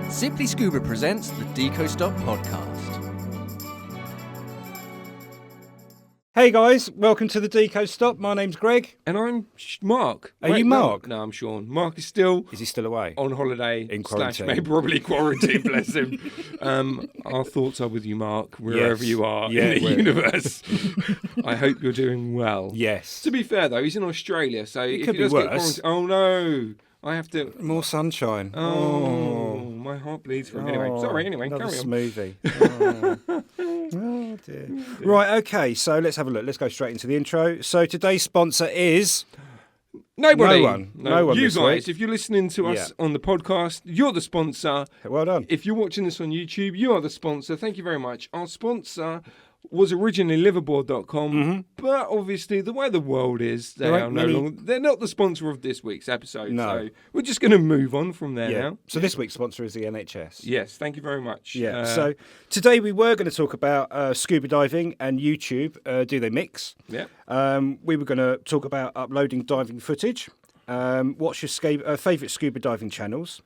Simply Scuba presents the Deco Stop podcast. Hey guys, welcome to the Deco Stop. My name's Greg. And I'm Mark. Are you Mark? No, I'm Sean. Mark is still... Is he still away? On holiday. In quarantine. Maybe probably quarantine, bless him. Our thoughts are with you, Mark, wherever you are in the universe. I hope you're doing well. Yes. To be fair, though, he's in Australia, so if could he does be get worse. quarantined... Oh, no. I have to... More sunshine. Oh, my heart bleeds for him. Anyway, sorry, carry on. Smoothie. Oh, dear. Right, okay, so let's have a look. Let's go straight into the intro. So today's sponsor is... Nobody. No one You this guys, week. if you're listening to us on the podcast, you're the sponsor. Well done. If you're watching this on YouTube, you are the sponsor. Thank you very much. Our sponsor was originally liverboard.com, but obviously the way the world is, they're not the sponsor of this week's episode. No. So we're just going to move on from there now. So this week's sponsor is the NHS. Yes, thank you very much. Yeah. So today we were going to talk about scuba diving and YouTube. Do they mix? Yeah. We were going to talk about uploading diving footage. What's your favourite scuba diving channels?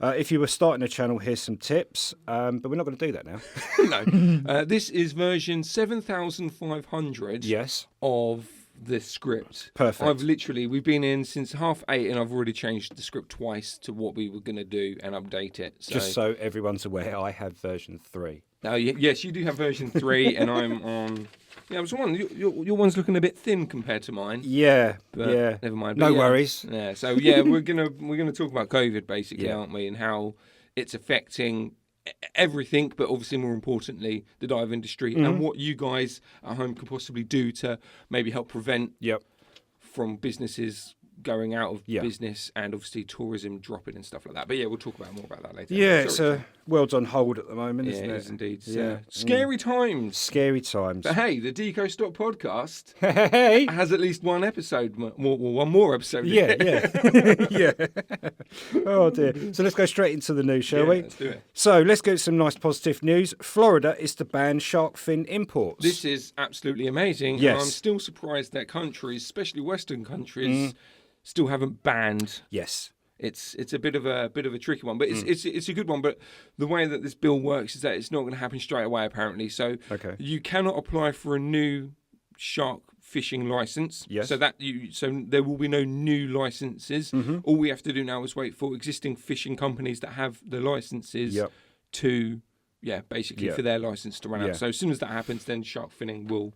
If you were starting a channel, here's some tips. But we're not going to do that now. No. This is version 7,500 of the script. Perfect. We've been in since 8:30 and I've already changed the script twice to what we were going to do and update it. So. Just so everyone's aware, I have version 3. Yes, you do have version 3 and I'm on... Yeah, I was one. Your one's looking a bit thin compared to mine. Yeah, but never mind. No worries. Yeah, so we're gonna talk about COVID basically, aren't we, and how it's affecting everything, but obviously more importantly the dive industry and what you guys at home could possibly do to maybe help prevent from businesses going out of business and obviously tourism dropping and stuff like that. But we'll talk more about that later. Yeah, world's on hold at the moment, isn't it? Yeah, it is indeed. Yeah. Scary times. Scary times. But hey, the Deco Stop podcast Hey. has at least one episode, one more episode. Yeah. Yeah. Oh dear. So let's go straight into the news, shall we? Let's do it. So let's get some nice positive news. Florida is to ban shark fin imports. This is absolutely amazing. Yes. And I'm still surprised that countries, especially Western countries, still haven't banned. Yes. It's a bit of a tricky one, but it's a good one. But the way that this bill works is that it's not going to happen straight away, apparently. So you cannot apply for a new shark fishing license. Yes. So there will be no new licenses. All we have to do now is wait for existing fishing companies that have the licenses to basically for their license to run out. So as soon as that happens, then shark finning will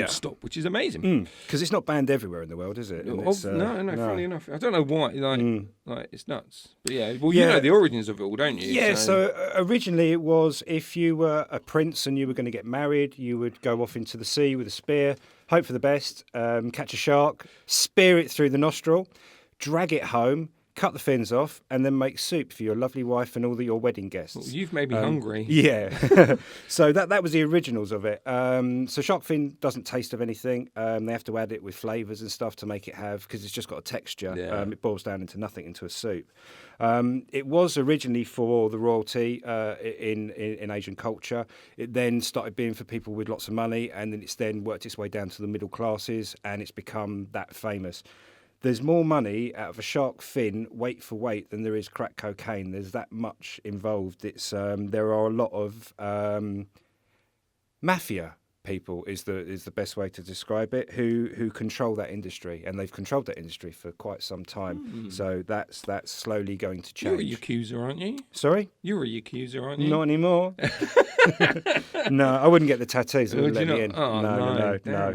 stop, which is amazing. Because it's not banned everywhere in the world, is it? No, funny enough. I don't know why. Like it's nuts. But you know the origins of it all, don't you? Yeah, so originally it was if you were a prince and you were going to get married, you would go off into the sea with a spear, hope for the best, catch a shark, spear it through the nostril, drag it home, cut the fins off, and then make soup for your lovely wife and all your wedding guests. Well, you've made me hungry. Yeah. So that was the originals of it. So shark fin doesn't taste of anything. They have to add it with flavours and stuff to make it because it's just got a texture. Yeah. It boils down into nothing, into a soup. It was originally for the royalty in Asian culture. It then started being for people with lots of money, and then it's then worked its way down to the middle classes, and it's become that famous. There's more money out of a shark fin, weight for weight, than there is crack cocaine. There's that much involved. It's there are a lot of mafia people is the best way to describe it, who control that industry, and they've controlled that industry for quite some time. So that's slowly going to change. You're a Yakuza, aren't you? Sorry? You're a Yakuza, aren't you? Not anymore. No, I wouldn't get the tattoos. It wouldn't let me in. Oh, no. Yeah.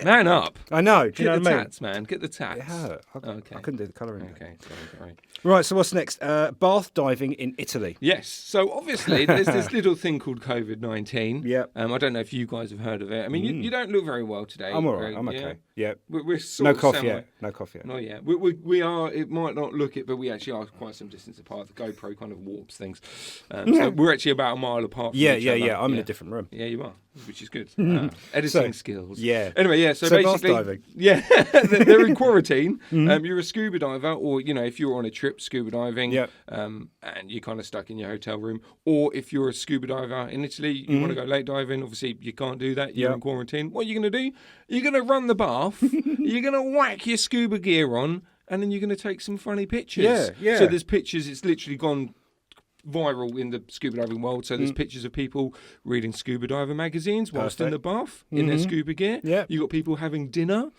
Man up. I know. Do you know Get what the I mean? tats, man. Get the tats. It hurt. I couldn't do the colouring. Okay, sorry. Right, so what's next? Bath diving in Italy. Yes. So obviously there's this little thing called COVID-19. Yeah. I don't know if you guys have heard of it. I mean, you don't look very well today. I'm all right. Greg, I'm okay. Yeah. We're sort of coffee yet. No coffee yet. Not yet. We are. It might not look it, but we actually are quite some distance apart. The GoPro kind of warps things. So we're actually about a mile apart from each other. I'm in a different room. Yeah, you are, which is good. Editing skills. Yeah. Anyway, so basically, bath diving. Yeah, they're in quarantine. You're a scuba diver, or if you're on a trip scuba diving, and you're kind of stuck in your hotel room, or if you're a scuba diver in Italy, you want to go lake diving. Obviously, you can't do that. You're in quarantine. What are you going to do? You're going to run the bath. You're going to whack your scuba gear on. and then you're going to take some funny pictures. Yeah, yeah. So there's pictures. It's literally gone viral in the scuba diving world. So there's pictures of people reading scuba diver magazines whilst in the bath in their scuba gear. Yeah. You got people having dinner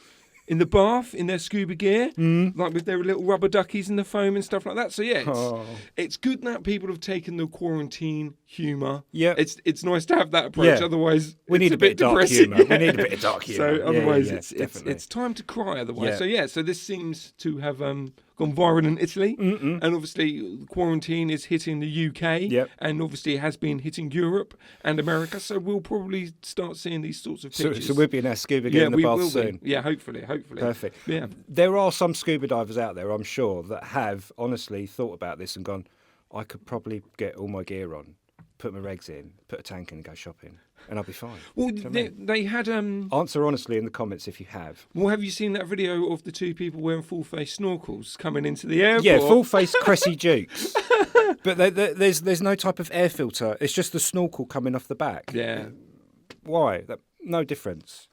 in the bath in their scuba gear, like with their little rubber duckies in the foam and stuff like that. So yeah, it's good that people have taken the quarantine humour. Yeah, it's nice to have that approach. Yeah. Otherwise, we need a bit of dark humour. We need a bit of dark humour. So otherwise, yeah, it's time to cry. Otherwise, Yeah. so this seems to have gone viral in Italy, and obviously quarantine is hitting the UK, Yep. and obviously it has been hitting Europe and America. So we'll probably start seeing these sorts of pictures. So we'll be in our scuba gear in the we bath will soon. be. Yeah, hopefully. Perfect. Yeah. There are some scuba divers out there, I'm sure, that have honestly thought about this and gone, I could probably get all my gear on, put my regs in, put a tank in and go shopping, and I'll be fine. Well, Do you know what I mean? they had Answer honestly in the comments if you have. Well, have you seen that video of the two people wearing full face snorkels coming into the airport? Yeah, full face Cressy Dukes. But there's no type of air filter. It's just the snorkel coming off the back. Yeah. Why? No difference.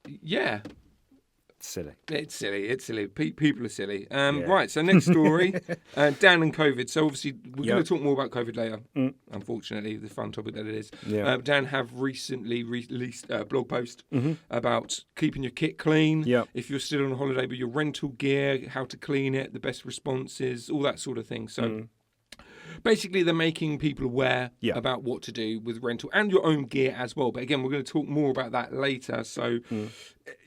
Yeah. Silly. It's silly. People are silly. Right, so next story, Dan and COVID. So obviously we're going to talk more about COVID later, unfortunately, the fun topic that it is. Yeah. Dan have recently released a blog post about keeping your kit clean. Yeah. If you're still on holiday with your rental gear, how to clean it, the best responses, all that sort of thing. So basically they're making people aware about what to do with rental and your own gear as well. But again, we're going to talk more about that later. So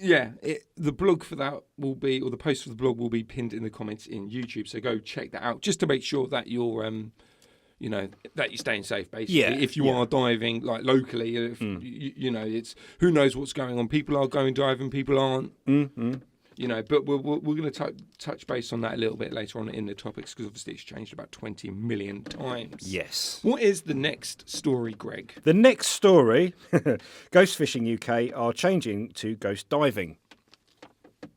the blog for that will be, or the post for the blog will be pinned in the comments in YouTube. So go check that out just to make sure that you're, that you're staying safe, basically. Yeah, if you are diving like locally, if, it's who knows what's going on. People are going diving, people aren't. But we're going to touch base on that a little bit later on in the topics because obviously it's changed about 20 million times. Yes. What is the next story, Greg? The next story, Ghost Fishing UK are changing to ghost diving.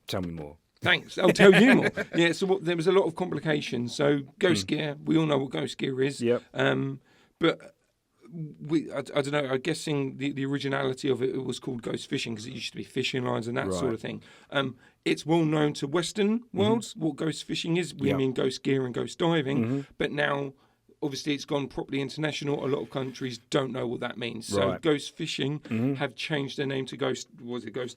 Tell me more. Thanks. I'll tell you more. Yeah, so there was a lot of complications. So ghost gear, we all know what ghost gear is. Yep. But I don't know, I'm guessing the originality of it was called ghost fishing because it used to be fishing lines and that sort of thing. It's well known to Western worlds what ghost fishing is. We mean ghost gear and ghost diving. But now, obviously, it's gone properly international. A lot of countries don't know what that means. So ghost fishing have changed their name to ghost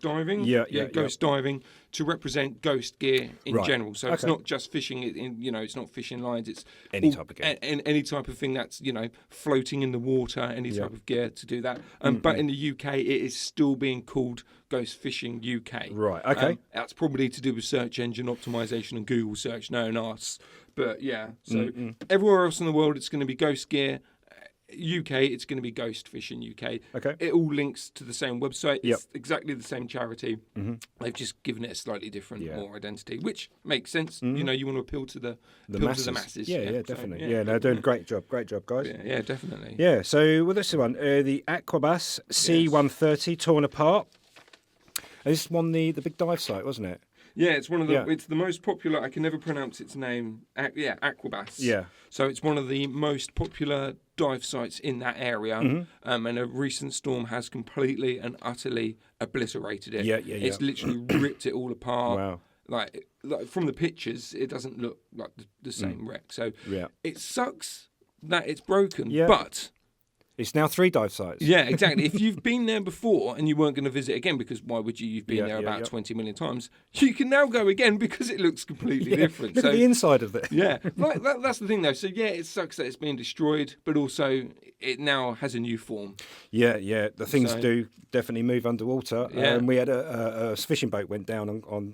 diving? Ghost diving to represent ghost gear in general. So it's not just fishing, it's not fishing lines. It's any type of gear. Any type of thing that's, floating in the water, any type of gear to do that. But in the UK, it is still being called Ghost Fishing UK. Right, okay. That's probably to do with search engine optimization and Google search, knowing us. But yeah, so everywhere else in the world, it's going to be Ghost Gear. UK, it's going to be Ghost Fishing UK. Okay. It all links to the same website. It's exactly the same charity. They've just given it a slightly different, more identity, which makes sense. You want to appeal to the masses. Yeah, definitely. So, they're doing a great job, guys. Yeah, definitely. Yeah, so this is one, the Kobus C130 torn apart. This one, the big dive site, wasn't it? Yeah, it's one of the. It's the most popular. I can never pronounce its name. Aquabas. Yeah. So it's one of the most popular dive sites in that area. And a recent storm has completely and utterly obliterated it. It's literally ripped it all apart. Wow. Like from the pictures, it doesn't look like the same wreck. So it sucks that it's broken, but. It's now 3 dive sites. Yeah, exactly. If you've been there before and you weren't going to visit again, because why would you? You've been there about 20 million times. You can now go again because it looks completely different. Look at the inside of it. Yeah, that's the thing though. So it sucks that it's being destroyed, but also it now has a new form. Yeah. The things do definitely move underwater. Yeah. We had a fishing boat went down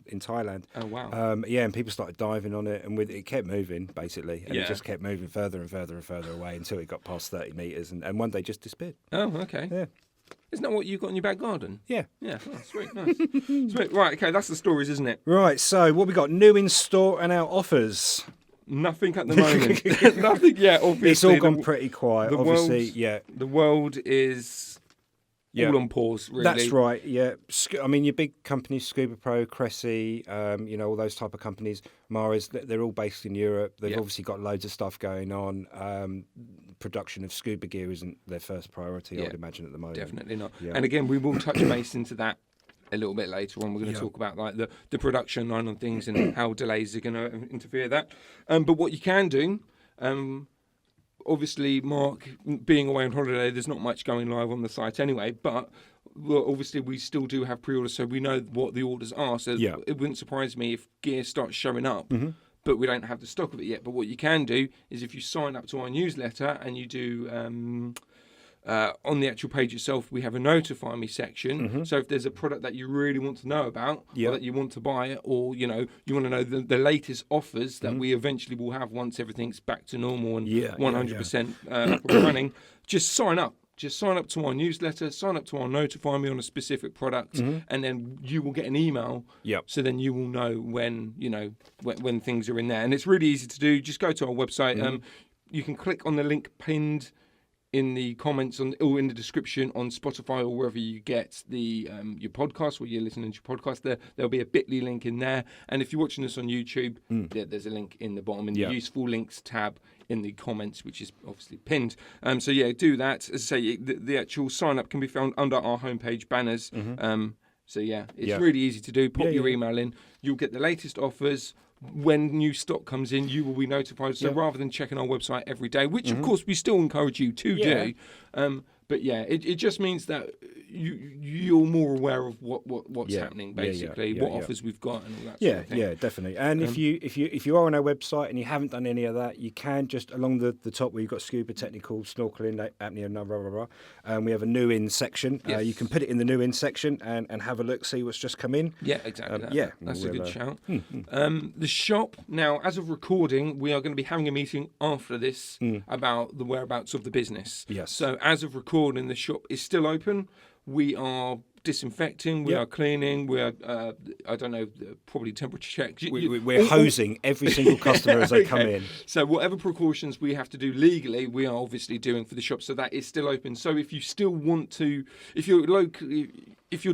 in Thailand. Oh wow. And people started diving on it, and it kept moving basically, and it just kept moving further and further and further away until it got past 30 metres, and one day just disappeared. Oh, okay. Yeah. Isn't that what you've got in your back garden? Yeah. Yeah. Oh, sweet. Nice. Sweet. Right. Okay. That's the stories, isn't it? Right. So what we got? New in store and our offers. Nothing at the moment. Nothing yet. Obviously, it's all gone pretty quiet. Obviously, The world is all on pause. Really. That's right. Yeah. I mean, your big companies, Scuba Pro, Cressy, all those type of companies, Mares, they're all based in Europe. They've obviously got loads of stuff going on. Production of scuba gear isn't their first priority, I would imagine, at the moment. Definitely not. Yeah. And again, we will touch base into that a little bit later on. We're going to talk about like the production line on things and how delays are going to interfere with that. But what you can do, obviously, Mark, being away on holiday, there's not much going live on the site anyway, but obviously we still do have pre-orders, so we know what the orders are. So it wouldn't surprise me if gear starts showing up, but we don't have the stock of it yet. But what you can do is if you sign up to our newsletter and you do... on the actual page itself, we have a notify me section. So if there's a product that you really want to know about, or that you want to buy, or you want to know the latest offers that we eventually will have once everything's back to normal and 100% running, just sign up. Just sign up to our newsletter, sign up to our notify me on a specific product, and then you will get an email. So then you will know when when things are in there, and it's really easy to do. Just go to our website. You can click on the link pinned in the comments or in the description on Spotify or wherever you get the your podcast, where you're listening to your podcast. There'll be a bit.ly link in there, and if you're watching this on YouTube, there's a link in the bottom in the useful links tab in the comments, which is obviously pinned. So do that. As I say, the actual sign up can be found under our homepage banners. So it's really easy to do. Pop your email in. You'll get the latest offers. When new stock comes in, you will be notified. So rather than checking our website every day, which of course we still encourage you to do, but it just means that you're more aware of what's happening, basically, what offers we've got and all that sort of thing. Yeah, definitely. And if you are on our website and you haven't done any of that, you can just along the top where you've got scuba, technical, snorkeling, apnea, blah, blah, blah, and we have a new in section. You can put it in the new in section and have a look, see what's just come in. Yeah, exactly. That's a good shout. The shop, now, as of recording, we are going to be having a meeting after this about the whereabouts of the business. Yes. So as of recording, the shop is still open. We are disinfecting, we are cleaning, we are, probably temperature check. We're hosing every single customer as they come in. So whatever precautions we have to do legally, we are obviously doing for the shop. So that is still open. So if you still want to, if you're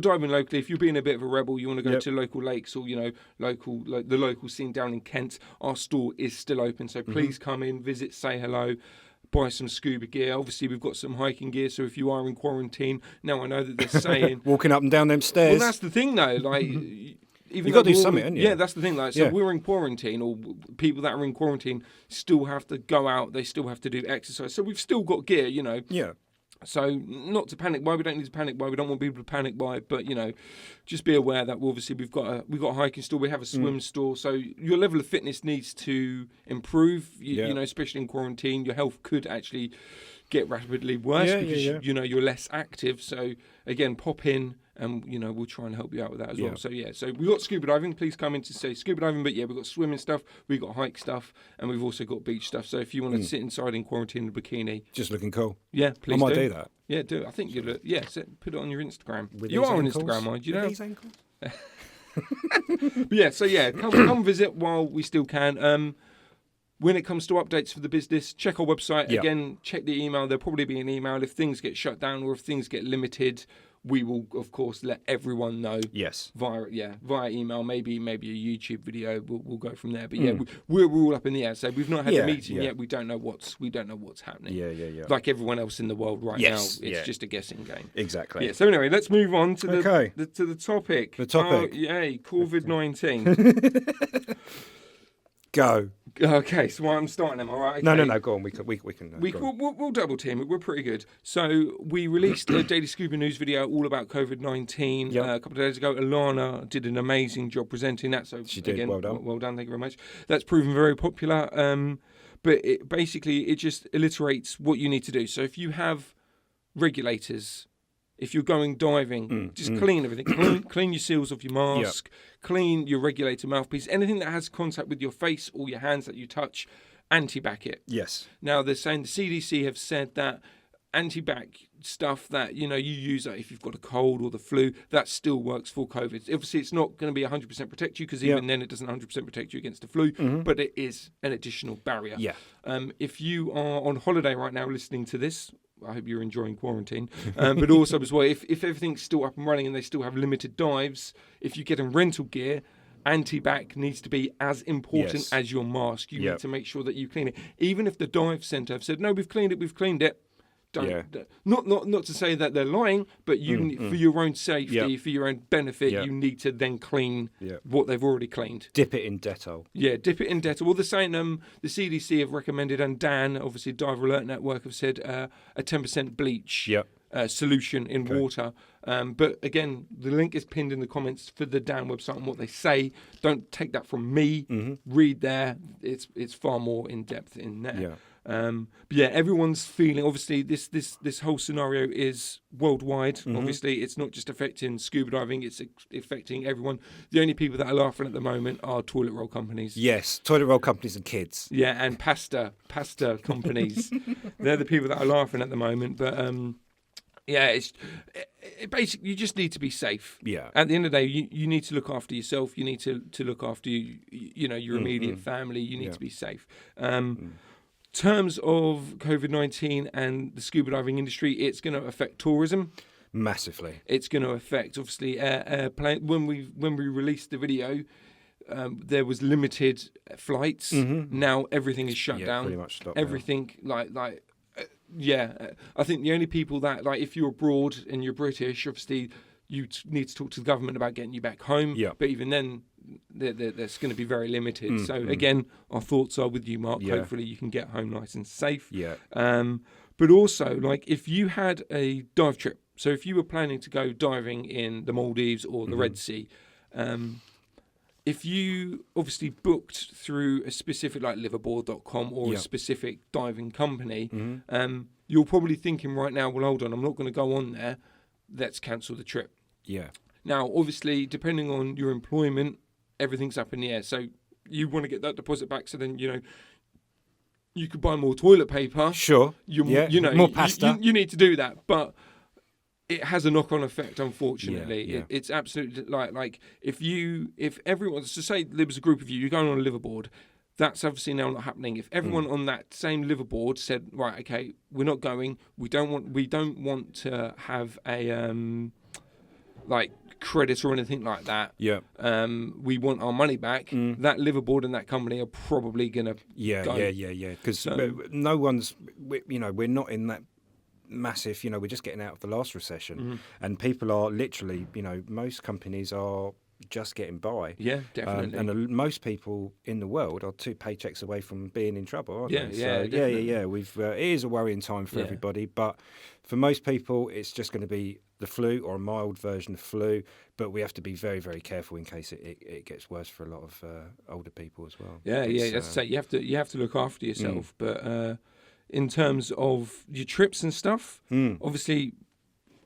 diving locally, if you're being a bit of a rebel, you want to go to local lakes or, the local scene down in Kent, our store is still open. So please come in, visit, say hello. Buy some scuba gear. Obviously, we've got some hiking gear, so if you are in quarantine, now I know that they're saying... Walking up and down them stairs. Well, that's the thing, though. Like, You've got to do something, haven't you? Yeah, that's the thing. Like, so we're in quarantine, or people that are in quarantine still have to go out. They still have to do exercise. So we've still got gear, Yeah. So not to panic buy. We don't need to panic buy. We don't want people to panic buy. But just be aware that we've got a hiking store. We have a swim store. So your level of fitness needs to improve. Especially in quarantine, your health could actually get rapidly worse because you're less active. So again, pop in. And we'll try and help you out with that as well. So so we've got scuba diving. Please come in to say scuba diving. But we've got swimming stuff, we've got hike stuff, and we've also got beach stuff. So if you want to sit inside in quarantine in a bikini, just looking cool. Yeah, please. I might do that. Yeah, do it. I think you look. Yeah, put it on your Instagram. With you are ankles? on Instagram, aren't you? With these ankles? But come visit while we still can. When it comes to updates for the business, check our website. Again, check the email. There'll probably be an email if things get shut down or if things get limited. We will, of course, let everyone know. Yes. Via email, maybe a YouTube video. We'll go from there. But we're all up in the air. So we've not had a meeting yet. We don't know what's happening. Yeah. Like everyone else in the world right now, it's just a guessing game. Exactly. Yeah. So anyway, let's move on to the topic. The topic. COVID-19. Go. Okay, so I'm starting them, all right? Okay. No, go on. We'll double team it. We're pretty good. So we released a Daily Scuba News video all about COVID-19 a couple of days ago. Alannah did an amazing job presenting that. So she did. Again, well done. Well done. Thank you very much. That's proven very popular. But it just illustrates what you need to do. So if you have regulators, if you're going diving, just clean everything. Clean your seals of your mask. Clean your regulator mouthpiece. Anything that has contact with your face or your hands that you touch, anti-bac it. Yes. Now, they're saying the CDC have said that anti-bac stuff that, you use if you've got a cold or the flu, that still works for COVID. Obviously, it's not going to be 100% protect you because even then it doesn't 100% protect you against the flu, but it is an additional barrier. Yeah. If you are on holiday right now listening to this, I hope you're enjoying quarantine. But also as well, if everything's still up and running and they still have limited dives, if you get in rental gear, anti-bac needs to be as important as your mask. You need to make sure that you clean it. Even if the dive centre have said, no, we've cleaned it, Not to say that they're lying, but for your own safety, for your own benefit, you need to then clean what they've already cleaned. Dip it in Dettol. Yeah, dip it in Dettol. Well, they're saying the CDC have recommended, and Dan, obviously Diver Alert Network, have said a 10% bleach solution in water. But again, the link is pinned in the comments for the Dan website and what they say. Don't take that from me. Read there. It's far more in depth in there. Yeah. But yeah, everyone's feeling. Obviously, this whole scenario is worldwide. Obviously, it's not just affecting scuba diving; it's affecting everyone. The only people that are laughing at the moment are toilet roll companies. Yes, toilet roll companies and kids. Yeah, and pasta companies. They're the people that are laughing at the moment. But it's basically you just need to be safe. Yeah. At the end of the day, you need to look after yourself. You need to look after your immediate family. You need to be safe. Terms of COVID-19 and the scuba diving industry, it's going to affect tourism massively. It's going to affect, obviously, airplane. When we released the video, there was limited flights. Now everything is shut down. Pretty much stopped. Everything I think the only people that, like, if you're abroad and you're British, obviously you need to talk to the government about getting you back home. Yeah. But even then, that's going to be very limited. So again, our thoughts are with you, Mark. Yeah. Hopefully you can get home nice and safe. Yeah. But also, like, if you had a dive trip, so if you were planning to go diving in the Maldives or the Red Sea, if you obviously booked through a specific, like liverboard.com or a specific diving company, you're probably thinking right now, well, hold on, I'm not going to go on there. Let's cancel the trip. Yeah. Now, obviously, depending on your employment, everything's up in the air. So you want to get that deposit back, so then, you could buy more toilet paper. Sure. More pasta. You need to do that, but it has a knock-on effect, unfortunately. Yeah. It's absolutely like if everyone, so say there was a group of you, you're going on a liverboard, that's obviously now not happening. If everyone on that same liverboard said, right, okay, we're not going, we don't want to have a credit or anything like that. Yeah. We want our money back. That liverboard and that company are probably gonna go. Yeah. Because no one's, we're not in that massive. We're just getting out of the last recession, and people are literally, most companies are just getting by. Yeah, definitely. And most people in the world are 2 paychecks away from being in trouble, aren't they? Yeah. We've it is a worrying time for everybody, but for most people, it's just going to be the flu or a mild version of flu. But we have to be very, very careful in case it gets worse for a lot of older people as well. Yeah. That's to say, you have to look after yourself. But in terms of your trips and stuff, obviously,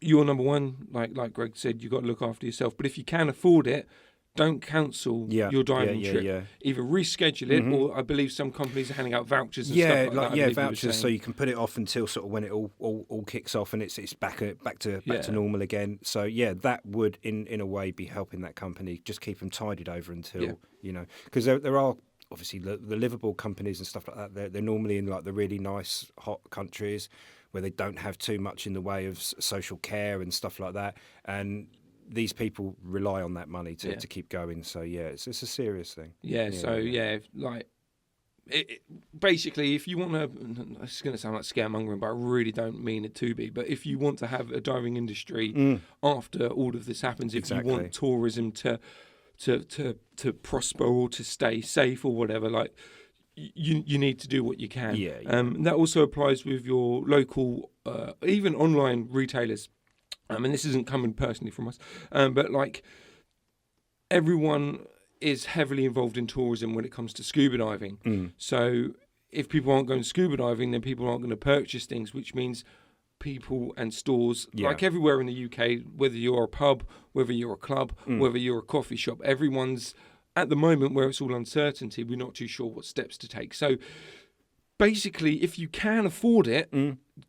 you're number one, like Greg said, you've got to look after yourself. But if you can afford it, don't cancel your diving trip. Yeah. Either reschedule it, or I believe some companies are handing out vouchers and stuff like that. Vouchers, so you can put it off until sort of when it all kicks off and it's back to normal again. So that would in a way be helping that company, just keep them tidied over until because there are obviously the liveaboard companies and stuff like that. They're normally in like the really nice hot countries where they don't have too much in the way of social care and stuff like that, and these people rely on that money to keep going. So it's a serious thing. Basically, if you want to, it's going to sound like scaremongering, but I really don't mean it to be. But if you want to have a diving industry after all of this happens, if you want tourism to prosper or to stay safe or whatever, like. You need to do what you can. That also applies with your local, even online retailers. And this isn't coming personally from us, but like everyone is heavily involved in tourism when it comes to scuba diving. So if people aren't going scuba diving, then people aren't going to purchase things, which means people and stores, like everywhere in the UK, whether you're a pub, whether you're a club, whether you're a coffee shop, everyone's. At the moment, where it's all uncertainty, we're not too sure what steps to take. So basically, if you can afford it,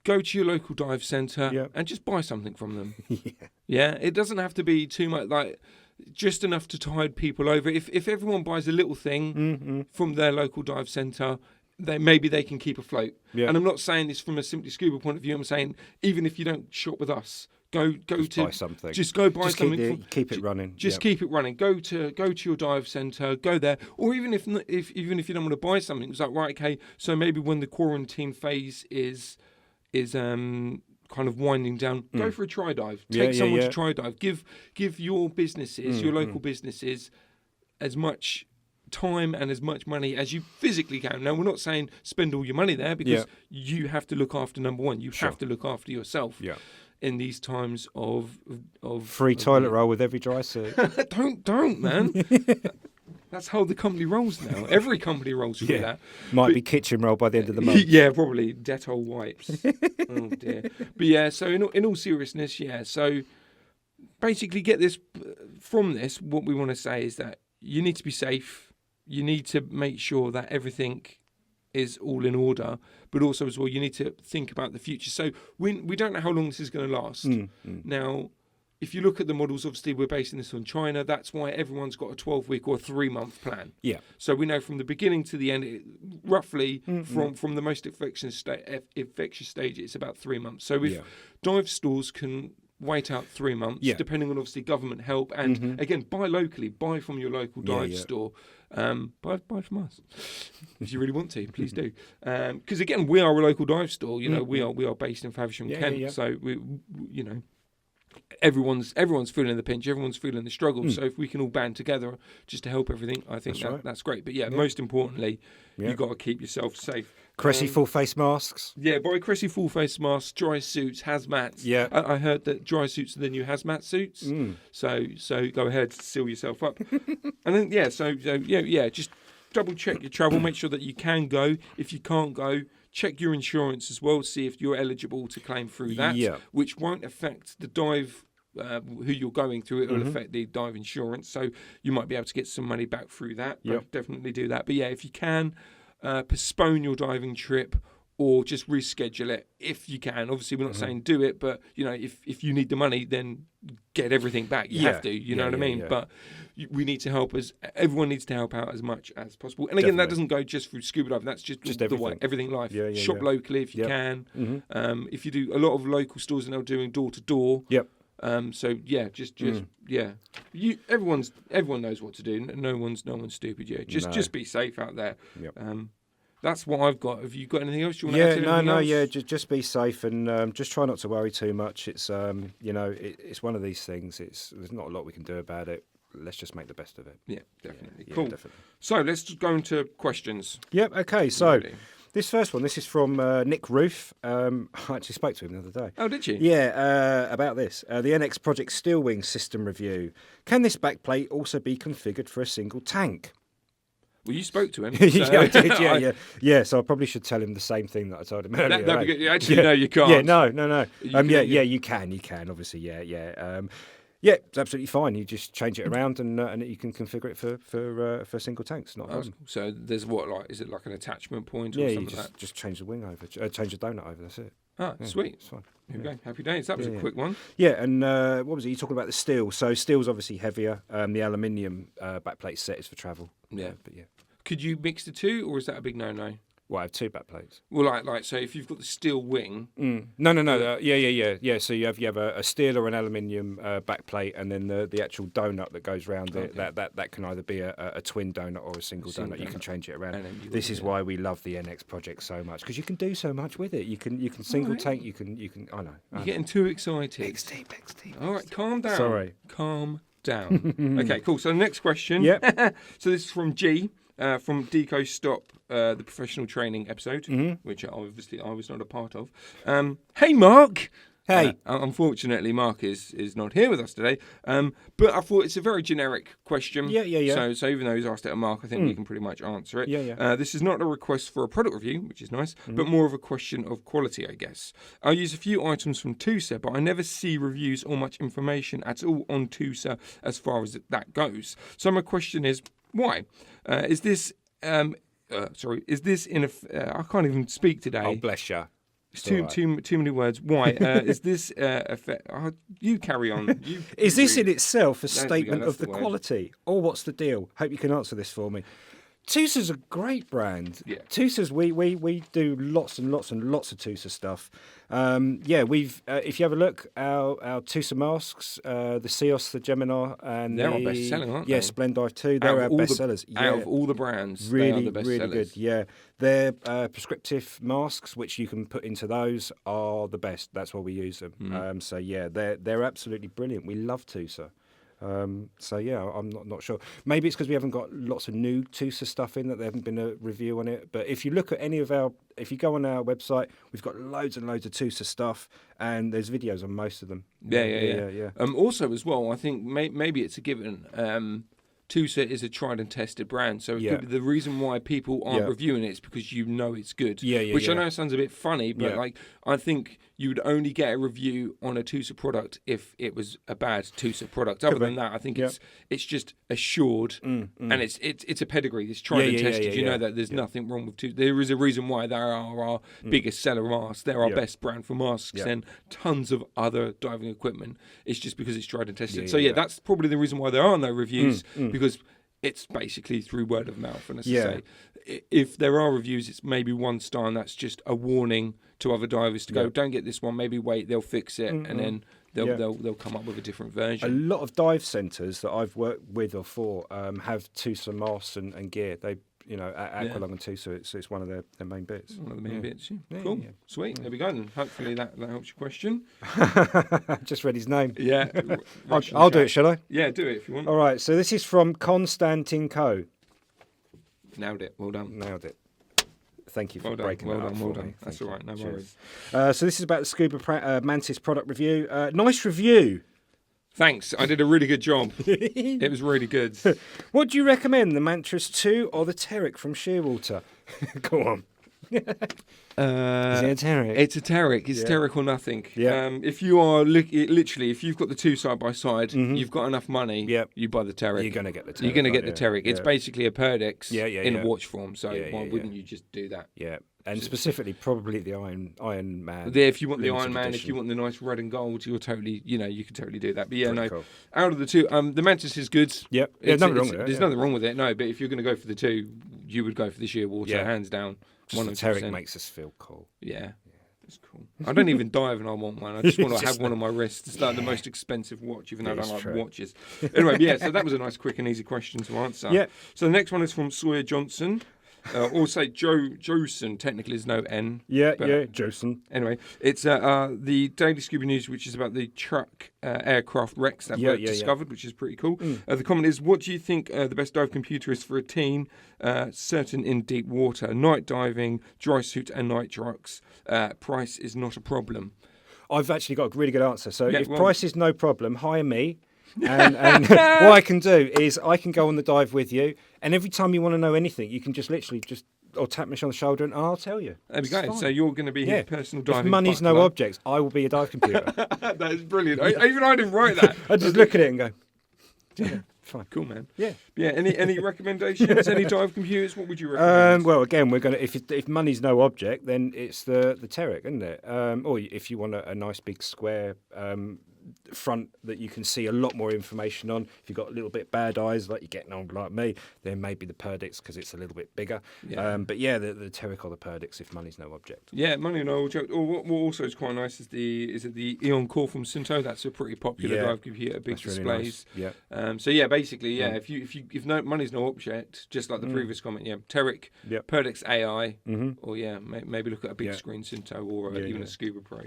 go to your local dive centre and just buy something from them. It doesn't have to be too much, like just enough to tide people over. If everyone buys a little thing from their local dive centre, maybe they can keep afloat. And I'm not saying this from a Simply Scuba point of view. I'm saying even if you don't shop with us, Go buy something. Just go buy something. Keep it running. Just keep it running. Go to your dive centre. Go there, or even if you don't want to buy something, it's like, right, okay. So maybe when the quarantine phase is kind of winding down, go for a try dive. Take someone to try dive. Give your businesses, your local businesses, as much time and as much money as you physically can. Now, we're not saying spend all your money there, because you have to look after, number one, you have to look after yourself. Yeah. In these times of free toilet roll with every dry suit. don't man. That's how the company rolls now. Every company rolls through that. Might be kitchen roll by the end of the month. Yeah, probably Dettol wipes. Oh dear. But yeah, so in all seriousness, so basically get this from this. What we want to say is that you need to be safe. You need to make sure that everything is all in order, but also as well, you need to think about the future. So we don't know how long this is going to last. Now, if you look at the models, obviously we're basing this on China. That's why everyone's got a 12-week or a 3-month plan. Yeah. So we know from the beginning to the end, roughly from the most infectious stage, it's about 3 months. So if dive stores can wait out 3 months, depending on obviously government help, and again, buy locally, buy from your local dive store. Buy from us if you really want to. Please do, because again, we are a local dive store. You know, we are based in Faversham, Kent. So we everyone's feeling the pinch, everyone's feeling the struggle. So if we can all band together just to help everything, I think that's great. But most importantly, you've got to keep yourself safe. Cressy full face masks. Yeah, buy Cressy full face masks, dry suits, hazmats. Yeah, I heard that dry suits are the new hazmat suits. So go ahead, seal yourself up. And then just double check your travel, make sure that you can go. If you can't go, check your insurance as well, see if you're eligible to claim through that, which won't affect the dive who you're going through. It will affect the dive insurance, so you might be able to get some money back through that. But definitely do that. But if you can, postpone your diving trip or just reschedule it if you can. Obviously, we're not saying do it, but if you need the money, then get everything back. You have to, you know what I mean? But we need to help us. Everyone needs to help out as much as possible. And again, that doesn't go just through scuba diving. That's just the way, everything life. Shop locally if you can. If you do, a lot of local stores are now doing door to door. Everyone knows what to do. No one's stupid. Just be safe out there. That's what I've got. Have you got anything else you want to add to? Else? Just be safe and just try not to worry too much. It's it's one of these things. There's not a lot we can do about it. Let's just make the best of it. Yeah, definitely. Cool. Definitely. So let's just go into questions. Yep. Okay. So. This first one, this is from Nick Roof. I actually spoke to him the other day. Oh, did you? Yeah, about this. The NX Project Steel Wing System Review. Can this backplate also be configured for a single tank? Well, you spoke to him. So. Yeah, I did, yeah. So I probably should tell him the same thing that I told him earlier. That'd be good. Actually, no, you can't. Yeah, no. You can, obviously, yeah. Yeah, it's absolutely fine. You just change it around and you can configure it for single tanks. Not a problem. So there's is it like an attachment point or something like that? Just change the wing over, change the donut over. That's it. Ah, sweet. It's fine. Here we go. Happy days. That was a quick one. Yeah, and what was it? You're talking about the steel. So steel's obviously heavier. The aluminium backplate set is for travel. Yeah. Could you mix the two, or is that a big no-no? Well, I have two backplates. Well, so if you've got the steel wing... No. Yeah. So you have a steel or an aluminium backplate, and then the actual donut that goes around it. That can either be a twin donut or a single donut. You can change it around. This is why we love the NX project so much, because you can do so much with it. You can single tank. You can. I know. You're getting too excited. Legs deep. All right, calm down. Sorry. Calm down. Okay, cool. So the next question. Yep. So this is from G. From Deco Stop, the professional training episode, which obviously I was not a part of. Hey, Mark. Hey. Unfortunately, Mark is not here with us today. But I thought it's a very generic question. Yeah. So even though he's asked it at Mark, I think we can pretty much answer it. Yeah. This is not a request for a product review, which is nice, but more of a question of quality, I guess. I use a few items from Tusa, but I never see reviews or much information at all on Tusa as far as that goes. So my question is, why? Is this in a... I can't even speak today. Oh, bless you. It's too many words. Why? Is this... you carry on. Is this in itself a statement of the quality? Or what's the deal? Hope you can answer this for me. Tusa's a great brand. Yeah. Tusa's, we do lots and lots and lots of Tusa stuff. We've if you have a look, our Tusa masks, the Ceos, the Gemini, and They're the, our best selling, aren't they? Yeah, Splendive too. They're our best sellers. Out of all the brands, really, they are the best really sellers. good. Yeah, their prescriptive masks, which you can put into those, are the best. That's why we use them. So yeah, they're absolutely brilliant. We love Tusa. I'm not sure. Maybe it's because we haven't got lots of new Tusa stuff in that there hasn't been a review on it. But if you look at if you go on our website, we've got loads and loads of Tusa stuff, and there's videos on most of them. Yeah. Also, as well, I think maybe it's a given. Tusa is a tried and tested brand, so it could be the reason why people aren't reviewing it is because you know it's good. Which I know sounds a bit funny, but like I think you would only get a review on a Tusa product if it was a bad Tusa product. Other than that, I think it's just assured, and it's a pedigree. It's tried and tested. You know that there's nothing wrong with Tusa. There is a reason why they are our biggest seller masks. They're our best brand for masks, and tons of other diving equipment. It's just because it's tried and tested. That's probably the reason why there are no reviews. Because it's basically through word of mouth. And as I say, if there are reviews, it's maybe 1 star, and that's just a warning to other divers to go, don't get this one, maybe wait, they'll fix it, and then they'll come up with a different version. A lot of dive centres that I've worked with or for have Tusa masks and gear. They, at Aqualung and Tusa, it's one of their main bits. One of the main bits, Cool. Yeah. Sweet. There we go then. Hopefully that helps your question. Just read his name. Yeah. I'll do it, shall I? Yeah, do it if you want. All right, so this is from Konstantin Co. Nailed it. Well done. Nailed it. Thank you for breaking that up for me. That's all right. No worries. So this is about the Scuba Mantis product review. Nice review. Thanks. I did a really good job. It was really good. What do you recommend, the Mantris 2 or the Terric from Shearwater? Go on. Is it a Terric? It's a Terric. It's Terric or nothing. Yeah. If you are literally, if you've got the two side by side, you've got enough money. You buy the Terric. You're going to get the Terric. You're going to get the Terric. It's basically a Perdix in a watch form. So why wouldn't you just do that? Yeah. And specifically, probably the Iron Man. If you want the Iron Man, if you want the nice red and gold, you're totally, you can totally do that. But cool. Out of the two, the Mantis is good. Yep. There's nothing wrong with it. There's nothing wrong with it. No, but if you're going to go for the two, you would go for the Shearwater, hands down. The Terric makes us feel cool. Yeah. That's cool. I don't even dive and I want one. I just want to have one on my wrist. It's like the most expensive watch, even though I don't like watches. Anyway, so that was a nice, quick and easy question to answer. Yeah. So the next one is from Sawyer Johnson. Or say Joson, technically there's no N. Joson. Anyway, it's the Daily Scuba News, which is about the truck aircraft wrecks that were discovered, which is pretty cool. The comment is, what do you think the best dive computer is for a teen, certain in deep water, night diving, dry suit and night trucks? Price is not a problem. I've actually got a really good answer. So price is no problem, hire me. And what I can do is I can go on the dive with you, and every time you want to know anything, you can just literally or tap me on the shoulder and I'll tell you. There we go. Fine. So you're going to be his personal diving. If money's buckler. no object, I will be a dive computer. That is brilliant. Even I didn't write that. I just look at it and go, yeah, fine. Cool, man. Yeah. Any recommendations? Any dive computers? What would you recommend? Well, again, we're gonna if money's no object, then it's the Terric, isn't it? Or if you want a nice big square front that you can see a lot more information on. If you've got a little bit bad eyes, like you're getting old like me, then maybe the Perdix because it's a little bit bigger. Yeah. But the Terric or the Perdix if money's no object. Yeah, money no object. Or what also is quite nice is the Eon Core from Sinto. That's a pretty popular dive computer, big displays. Really nice. Yeah. Basically, if money's no object, just like the previous comment, Terric, Perdix AI, or maybe look at a big screen Sinto or even a Scuba Pro.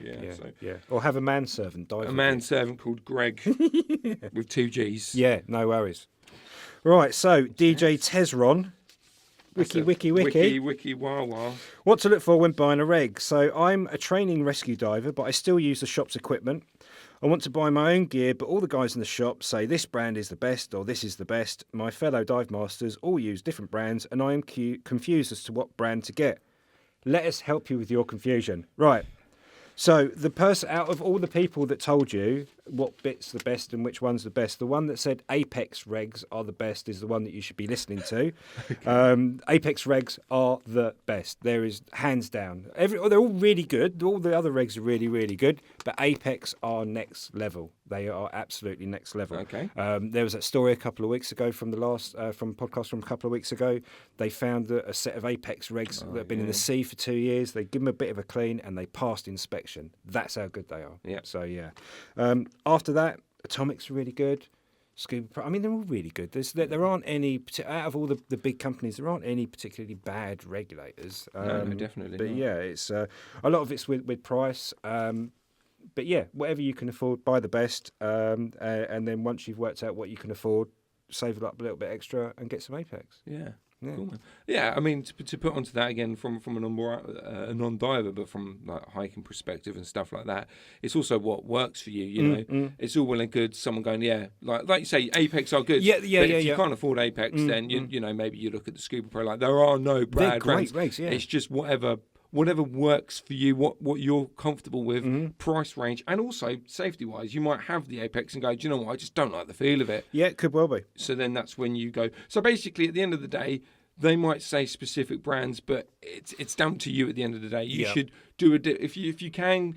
Or have a manservant dive. A manservant called Greg with 2 G's. Yeah, no worries. Right, so DJ Tesron. Wiki, wah, wah. What to look for when buying a reg? So I'm a training rescue diver, but I still use the shop's equipment. I want to buy my own gear, but all the guys in the shop say this brand is the best or this is the best. My fellow dive masters all use different brands, and I am confused as to what brand to get. Let us help you with your confusion. Right. So the person out of all the people that told you what bit's the best and which one's the best. The one that said Apex regs are the best is the one that you should be listening to. Apex regs are the best. There is hands down. They're all really good. All the other regs are really, really good, but Apex are next level. They are absolutely next level. Okay. There was that story a couple of weeks ago from the last from podcast from a couple of weeks ago. They found a set of Apex regs that have been in the sea for 2 years. They give them a bit of a clean and they passed inspection. That's how good they are. Yeah. So yeah. After that, Atomics are really good. Scuba Pro, I mean, they're all really good. There aren't any, out of all the big companies, there aren't any particularly bad regulators. No, definitely But not. yeah, it's a lot of it's with price. But yeah, whatever you can afford, buy the best. And then once you've worked out what you can afford, save up a little bit extra and get some Apex. Yeah. Yeah. Cool, man. Yeah, I mean, to put onto that again from a non-diver, but from like hiking perspective and stuff like that, it's also what works for you. You know, it's all well and good. Someone going, yeah, like you say, Apex are good. But if you can't afford Apex, then you know maybe you look at the Scuba Pro. Like there are no bad brands. Regs, yeah. It's just whatever works for you, what you're comfortable with, price range, and also safety-wise. You might have the Apex and go, do you know what, I just don't like the feel of it. Yeah, it could well be. So then that's when you go. So basically, at the end of the day, they might say specific brands, but it's down to you at the end of the day. You should do if you can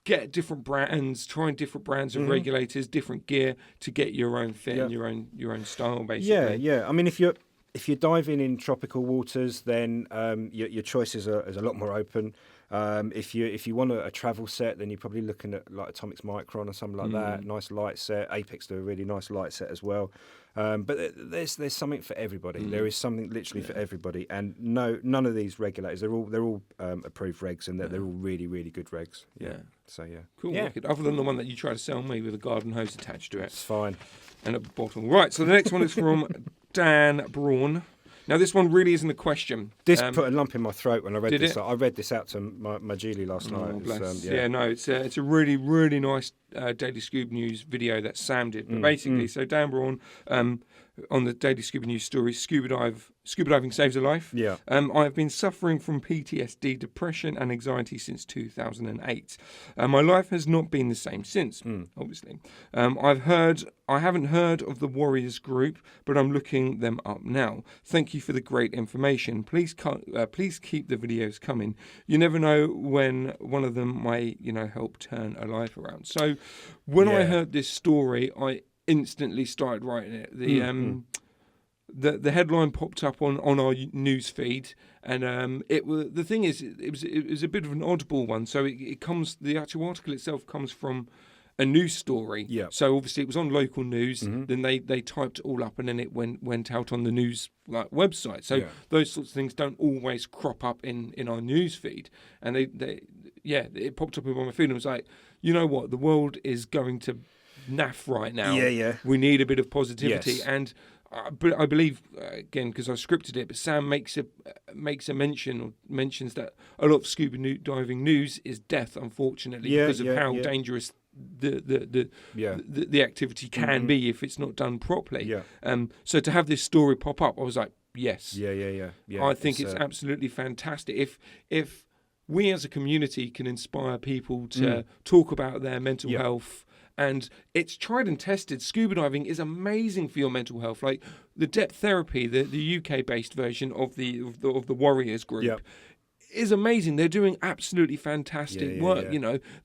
get different brands, trying different brands of regulators, different gear to get your own fit and your own style, basically. Yeah. I mean, if you're diving in tropical waters, then your choices are a lot more open. If you want a travel set, then you're probably looking at like Atomics Micron or something like that. Nice light set. Apex do a really nice light set as well. But there's something for everybody. There is something literally for everybody. And none of these regulators, they're all approved regs, and they're all really, really good regs. Yeah. So yeah. Cool. Yeah. Wicked. Other than the one that you try to sell me with a garden hose attached to it. It's fine. And a bottle. Right, so the next one is from Dan Braun. Now, this one really isn't a question. This put a lump in my throat when I read this. it? I read this out to my Julie last night. Bless. It's a really, really nice Daily Scuba News video that Sam did. But basically, so Dan Braun on the Daily Scuba News story, scuba diving saves a life. Yeah. I have been suffering from PTSD, depression and anxiety since 2008. My life has not been the same since, obviously. I haven't heard of the Warriors group, but I'm looking them up now. Thank you for the great information. Please keep the videos coming. You never know when one of them might, help turn a life around. So when I heard this story, I instantly started writing it. The headline popped up on our news feed, and the thing is, it was a bit of an oddball one. So the actual article itself comes from a news story. Yeah. So obviously it was on local news. Then they typed it all up, and then it went out on the news website. So those sorts of things don't always crop up in our news feed. And it popped up on my feed and was like, you know what, the world is going to naff right now. Yeah. We need a bit of positivity. Yes. And but I believe, again, because I scripted it, but Sam makes a mention or mentions that a lot of scuba diving news is death, unfortunately, because of how dangerous the activity can be if it's not done properly. Yeah. So to have this story pop up, I was like, yes. Yeah. I think it's absolutely fantastic. If we as a community can inspire people to talk about their mental health, and it's tried and tested. Scuba diving is amazing for your mental health. Like the depth therapy, the UK-based version of the Warriors group is amazing. They're doing absolutely fantastic work.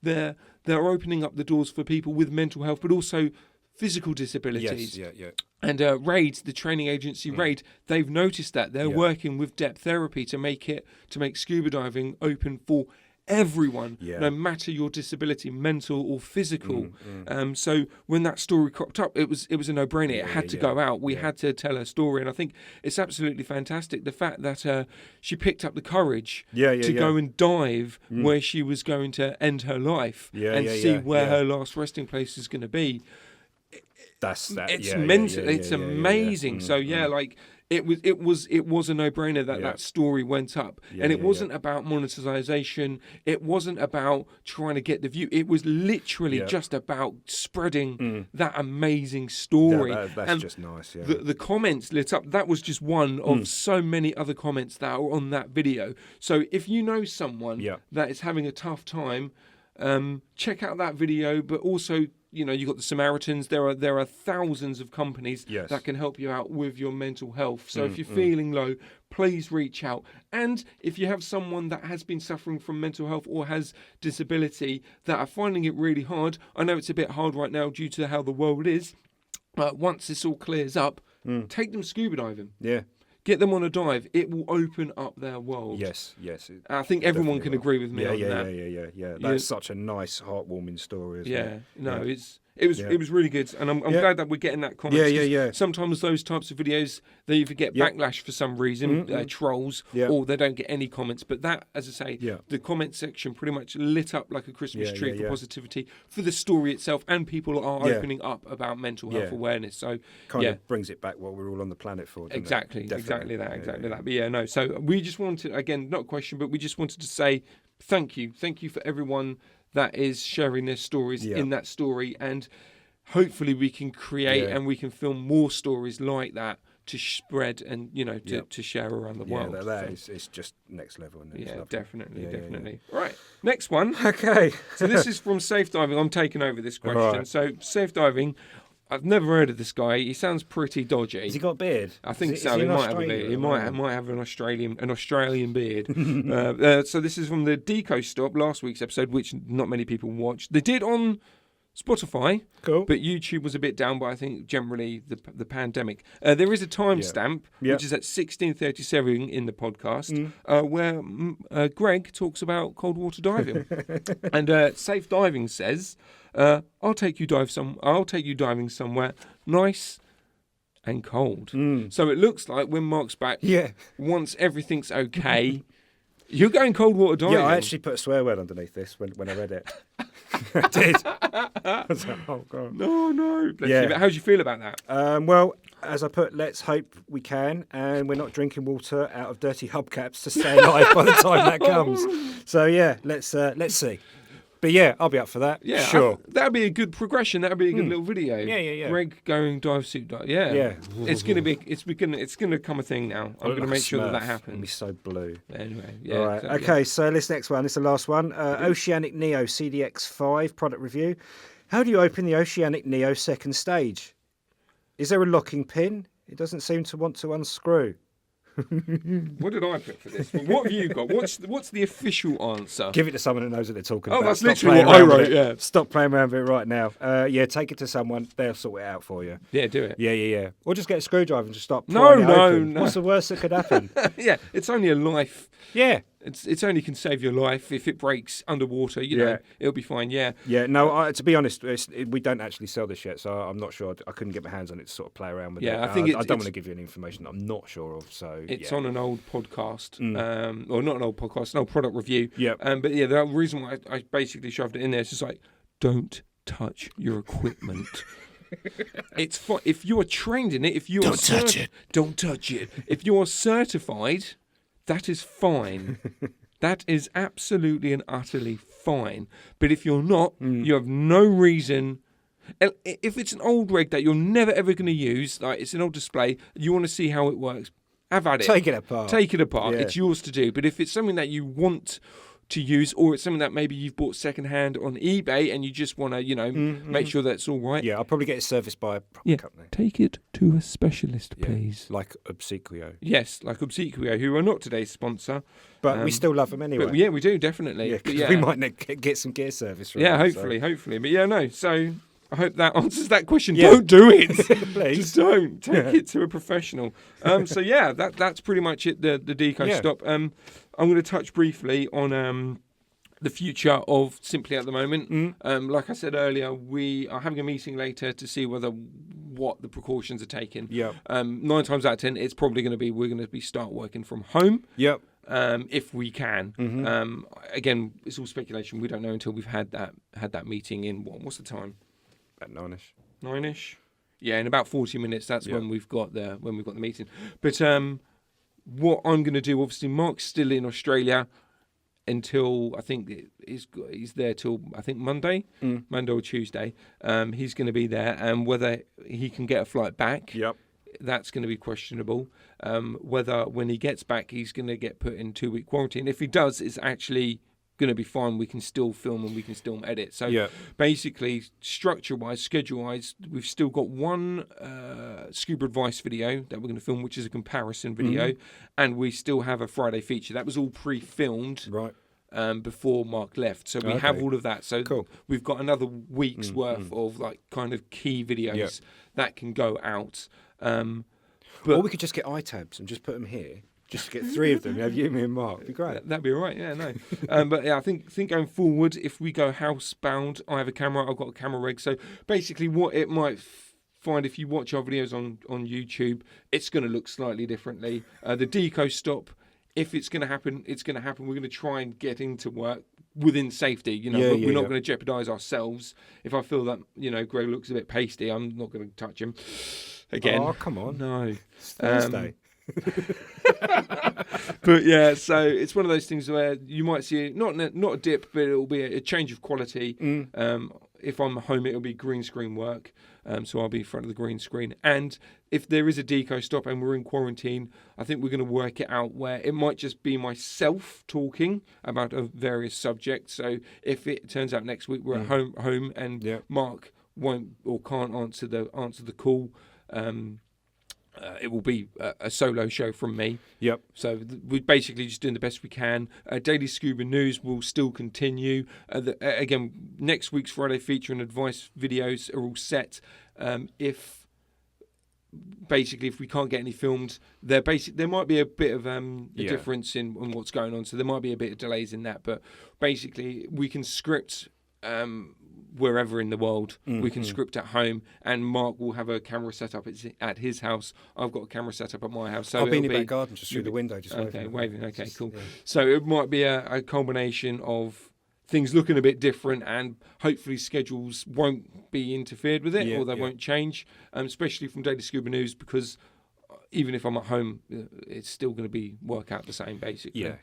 They're opening up the doors for people with mental health, but also physical disabilities. Yes. And RAID, the training agency RAID, they've noticed that they're working with depth therapy to make scuba diving open for everyone, no matter your disability, mental or physical. So when that story cropped up, it was a no-brainer. It had to go out. We had to tell her story, and I think it's absolutely fantastic. The fact that she picked up the courage to go and dive where she was going to end her life and see where her last resting place is going to be. It's mental. It's amazing. So like. It was a no-brainer that story went up, and it wasn't about monetization. It wasn't about trying to get the view. It was literally just about spreading that amazing story. That's just nice. Yeah. The comments lit up. That was just one of so many other comments that are on that video. So if you know someone that is having a tough time, check out that video, but also you've got the Samaritans. There are thousands of companies Yes. that can help you out with your mental health. So if you're feeling low, please reach out. And if you have someone that has been suffering from mental health or has disability that are finding it really hard, I know it's a bit hard right now due to how the world is. Once this all clears up, take them scuba diving. Yeah. Get them on a dive. It will open up their world. Yes. I think everyone can agree with me on that. Yeah. That's such a nice, heartwarming story, isn't it? No, it was really good, and I'm glad that we're getting that comment. Yeah. Sometimes those types of videos, they either get backlash for some reason, trolls, or they don't get any comments. But that, as I say, the comment section pretty much lit up like a Christmas tree for positivity, for the story itself, and people are opening up about mental health awareness. So kind of brings it back what we're all on the planet for. Exactly that. But so we just wanted, again, not a question, but we just wanted to say thank you for everyone that is sharing their stories in that story, and hopefully we can create and we can film more stories like that to spread and to share around the world. It's just next level. Isn't it? Yeah, definitely. Right, next one. Okay. So this is from Safe Diving. I'm taking over this question. Right. So Safe Diving, I've never heard of this guy. He sounds pretty dodgy. Has he got a beard? I think Is so. he He might have a Australian? beard. He might have an Australian beard. So this is from the Deco Stop, last week's episode, which not many people watched. They did on Spotify, cool, but YouTube was a bit down. But I think generally the pandemic. There is a timestamp which is at 16:37 in the podcast, where Greg talks about cold water diving, and Safe Diving says, "I'll take you diving somewhere nice and cold." So it looks like when Mark's back, once everything's okay, you're going cold water diving. Yeah, I actually put a swear word underneath this when I read it. I did. I was like, oh God. No. But how do you feel about that? Well, as I put, let's hope we can, and we're not drinking water out of dirty hubcaps to stay alive by the time that comes. So yeah, let's see. But yeah, I'll be up for that. Yeah, sure. That'd be a good progression. That'd be a good little video. Yeah. Greg going dive suit dive. Yeah. It's gonna become a thing now. I'm gonna make sure that happens. It'll be so blue. Anyway, All right. Okay. So this next one. This is the last one. Oceanic Neo CDX5 product review. How do you open the Oceanic Neo second stage? Is there a locking pin? It doesn't seem to want to unscrew. What did I put for this? What have you got? What's the official answer? Give it to someone who knows what they're talking about. Oh, that's Stop literally what I wrote, yeah. Stop playing around with it right now. Take it to someone. They'll sort it out for you. Yeah, do it. Yeah. Or just get a screwdriver and just start No. What's the worst that could happen? Yeah, it's only a life. Yeah. It's only can save your life. If it breaks underwater, know, it'll be fine. Yeah. Yeah. No, to be honest, we don't actually sell this yet, so I'm not sure. I couldn't get my hands on it to sort of play around with it. Yeah, I think I don't want to give you any information that I'm not sure of. So it's on an old podcast, or not an old podcast, an old product review. Yeah. But yeah, the reason why I basically shoved it in there is just like, don't touch your equipment. It's fine if you are trained in it. If you don't touch it. Don't touch it. If you are certified, that is fine. That is absolutely and utterly fine. But if you're not, you have no reason. If it's an old rig that you're never ever going to use, like it's an old display, you want to see how it works, have at it. Take it apart. Yeah. Yeah. It's yours to do. But if it's something that you want to use, or it's something that maybe you've bought secondhand on eBay and you just want to, make sure that's all right. Yeah, I'll probably get it serviced by a proper company. Take it to a specialist, please. Like Obsequio. Yes, like Obsequio, who are not today's sponsor. But we still love them anyway. But yeah, we do, definitely. Yeah, we might get some gear service from them. Hopefully. But yeah, no, so I hope that answers that question. Yeah. Don't do it. Please. Just don't. Take it to a professional. So yeah, that's pretty much it, the Deco Stop. I'm going to touch briefly on the future of Simply at the moment. Like I said earlier, we are having a meeting later to see what the precautions are taken. 9 times out of 10, it's probably going to be we're going to be start working from home. If we can. Again, it's all speculation. We don't know until we've had that meeting in what's the time? About 9ish. 9ish. Yeah, in about 40 minutes. That's when we've got the meeting. But what I'm going to do, obviously, Mark's still in Australia until I think he's there till I think Monday or Tuesday. He's going to be there, and whether he can get a flight back, that's going to be questionable. Whether when he gets back, he's going to get put in 2-week quarantine. If he does, it's actually going to be fine. We can still film and we can still edit. So basically, structure-wise, schedule-wise, we've still got one scuba advice video that we're going to film, which is a comparison video, and we still have a Friday feature. That was all pre-filmed. Right. Before Mark left, so we have all of that. So we've got another week's worth of like kind of key videos that can go out. But or we could just get iTabs and just put them here, just to get 3 of them. Have you, me, and Mark? It'd be great. That'd be all right. Yeah, no. But yeah, I think going forward, if we go housebound, I have a camera. I've got a camera rig. So basically, what it might find if you watch our videos on YouTube, it's going to look slightly differently. The Deco Stop. If it's going to happen, it's going to happen. We're going to try and get into work within safety. You know, we're not going to jeopardise ourselves. If I feel that, you know, Greg looks a bit pasty, I'm not going to touch him again. Oh, come on. No. It's Thursday. But yeah, so it's one of those things where you might see not a dip, but it'll be a change of quality. If I'm home, it'll be green screen work. So I'll be in front of the green screen. And if there is a Deco Stop and we're in quarantine, I think we're going to work it out where it might just be myself talking about a various subject. So if it turns out next week we're at home and Mark won't or can't answer the call, it will be a solo show from me. Yep. So we're basically just doing the best we can. Daily Scuba News will still continue. Again, next week's Friday feature and advice videos are all set. If we can't get any filmed, there might be a bit of a difference in what's going on. So there might be a bit of delays in that. But basically, we can script wherever in the world. We can script at home, and Mark will have a camera set up at his house. I've got a camera set up at my house. So I'll be in the back garden just through the window. Just waving. Okay, cool. Yeah. So it might be a combination of things looking a bit different, and hopefully schedules won't be interfered with it, or they won't change, especially from Daily Scuba News, because even if I'm at home, it's still going to work out the same, basically. Yeah.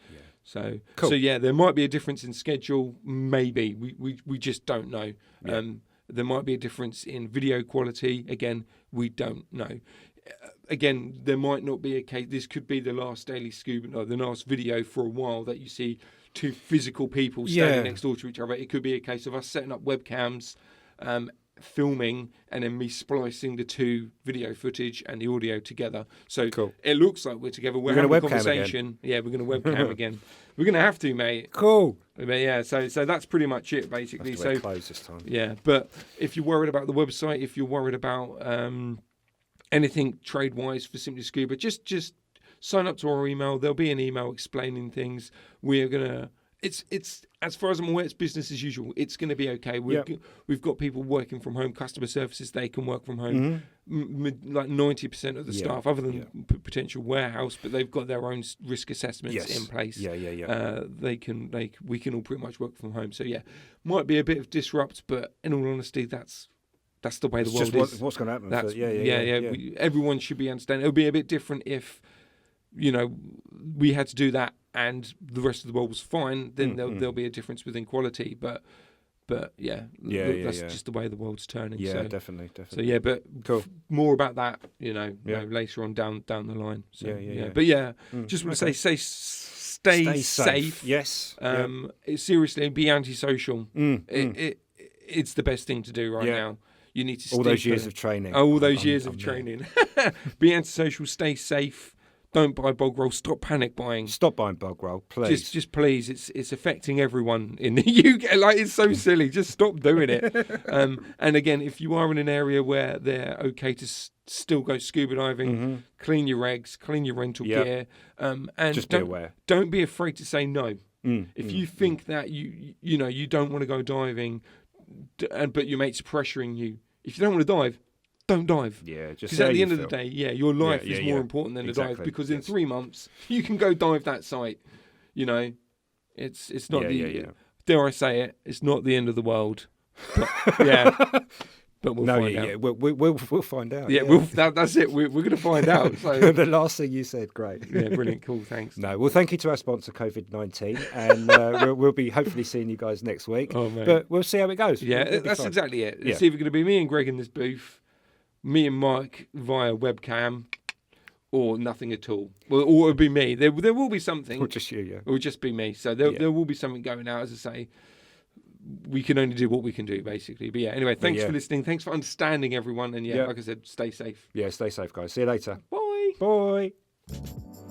So, cool. So yeah, there might be a difference in schedule. Maybe we just don't know. Yeah. There might be a difference in video quality. Again, we don't know. Again, there might not be a case. This could be the last Daily Scuba, the last video for a while that you see two physical people standing next door to each other. It could be a case of us setting up webcams, filming, and then me splicing the two video footage and the audio together. So it looks like we're together. We're having a conversation. Yeah, we're going to webcam again. We're going to have to, mate. Cool. But yeah, so that's pretty much it, basically. Have to wear clothes this time. Yeah, but if you're worried about the website, if you're worried about anything trade-wise for Simply Scuba, just sign up to our email. There'll be an email explaining things. We're gonna. It's as far as I'm aware, it's business as usual. It's going to be okay. We've got people working from home. Customer services, they can work from home. Like 90% of the staff, other than potential warehouse, but they've got their own risk assessments in place. We can all pretty much work from home. So yeah, might be a bit of disrupt, but in all honesty, that's the way the world is. What's going to happen? Everyone should be understanding. It'll be a bit different if, we had to do that and the rest of the world was fine. Then there'll be a difference within quality. But that's just the way the world's turning. Yeah, so, definitely. So yeah, but cool. More about that, later on down the line. So, But just want to say stay safe. Yes. Seriously, be antisocial. It's the best thing to do right now. You need to all those years of training. All those years of training. Be antisocial. Stay safe. Don't buy bog roll. Stop panic buying. Stop buying bog roll, please. Just please. It's affecting everyone in the UK. Like, it's so silly. Just stop doing it. And again, if you are in an area where they're okay to still go scuba diving, clean your eggs, clean your rental gear, and just be aware. Don't be afraid to say no. If you think that you don't want to go diving, but your mates are pressuring you. If you don't want to dive, don't dive. Yeah, just because at the end of the day, your life is more important than the dive. Because in 3 months, you can go dive that site. It's not dare I say it? It's not the end of the world. But, but we'll find out. We'll find out. That's it. We're going to find out. So. The last thing you said, great. Yeah, brilliant, cool, thanks. No, well, thank you to our sponsor, Covid-19, and we'll be hopefully seeing you guys next week. Oh, man. But we'll see how it goes. Yeah, that's exactly it. It's either going to be me and Greg in this booth, me and Mike via webcam, or nothing at all. Well, or it would be me. There will be something. Or just you, yeah. It will just be me. So there will be something going out. As I say, we can only do what we can do, basically. But yeah, anyway, thanks for listening. Thanks for understanding, everyone. And like I said, stay safe. Yeah, stay safe, guys. See you later. Bye. Bye.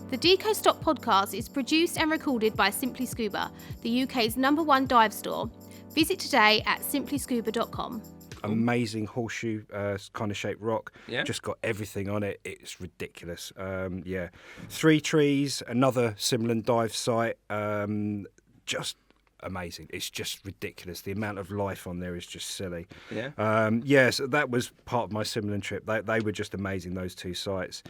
The Deco Stop podcast is produced and recorded by Simply Scuba, the UK's #1 dive store. Visit today at simplyscuba.com. Amazing horseshoe kind of shaped rock. Yeah. Just got everything on it. It's ridiculous. 3 trees, another Simlin dive site. Just amazing. It's just ridiculous. The amount of life on there is just silly. Yeah. So that was part of my Simlin trip. They were just amazing, those 2 sites.